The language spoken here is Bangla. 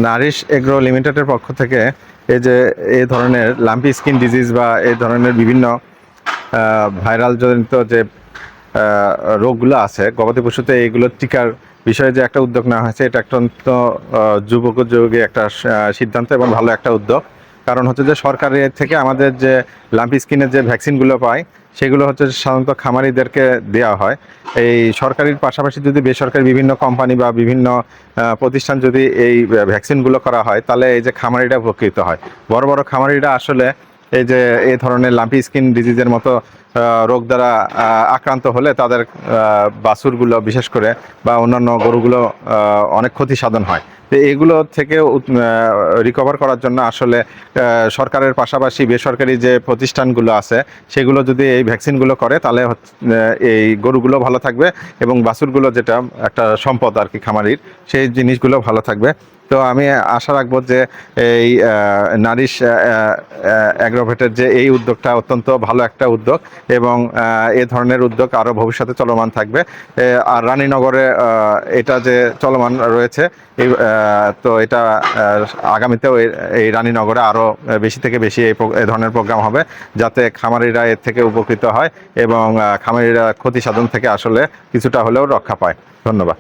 নারিশ এগ্রো লিমিটেডের পক্ষ থেকে এই যে এই ধরনের লাম্পি স্কিন ডিজিজ বা এই ধরনের বিভিন্ন ভাইরাল জনিত যে রোগগুলো আছে গবাদি পশুতে, এইগুলো টিকার বিষয়ে যে একটা উদ্যোগ নেওয়া হয়েছে, এটা অত্যন্ত যুগোপযোগী একটা সিদ্ধান্ত এবং ভালো একটা উদ্যোগ। কারণ হচ্ছে যে সরকারের থেকে আমাদের যে লাম্পি স্কিনের যে ভ্যাকসিনগুলো পাই, সেগুলো হচ্ছে সাধারণত খামারিদেরকে দেওয়া হয়। এই সরকারির পাশাপাশি যদি বেসরকারি বিভিন্ন কোম্পানি বা বিভিন্ন প্রতিষ্ঠান যদি এই ভ্যাকসিনগুলো করা হয়, তাহলে এই যে খামারিরা উপকৃত হয়। বড় বড় খামারিরা আসলে এই যে এই ধরনের লাম্পি স্কিন ডিজিজের মতো রোগ দ্বারা আক্রান্ত হলে তাদের বাছুরগুলো বিশেষ করে বা অন্যান্য গরুগুলো অনেক ক্ষতি সাধন হয়। তো এগুলো থেকে রিকভার করার জন্য আসলে সরকারের পাশাপাশি বেসরকারি যে প্রতিষ্ঠানগুলো আছে সেগুলো যদি এই ভ্যাকসিনগুলো করে, তাহলে এই গরুগুলো ভালো থাকবে এবং বাছুরগুলো যেটা একটা সম্পদ আর কি খামারির, সেই জিনিসগুলো ভালো থাকবে। তো আমি আশা রাখবো যে এই নারিশ অ্যাগ্রোভেটের যে এই উদ্যোগটা অত্যন্ত ভালো একটা উদ্যোগ এবং এ ধরনের উদ্যোগ আরও ভবিষ্যতে চলমান থাকবে। আর রানীনগরে এটা যে চলমান রয়েছে, তো এটা আগামীতেও এই রানীনগরে আরও বেশি থেকে বেশি এই ধরনের প্রোগ্রাম হবে, যাতে খামারিরা এর থেকে উপকৃত হয় এবং খামারিরা ক্ষতি সাধন থেকে আসলে কিছুটা হলেও রক্ষা পায়। ধন্যবাদ।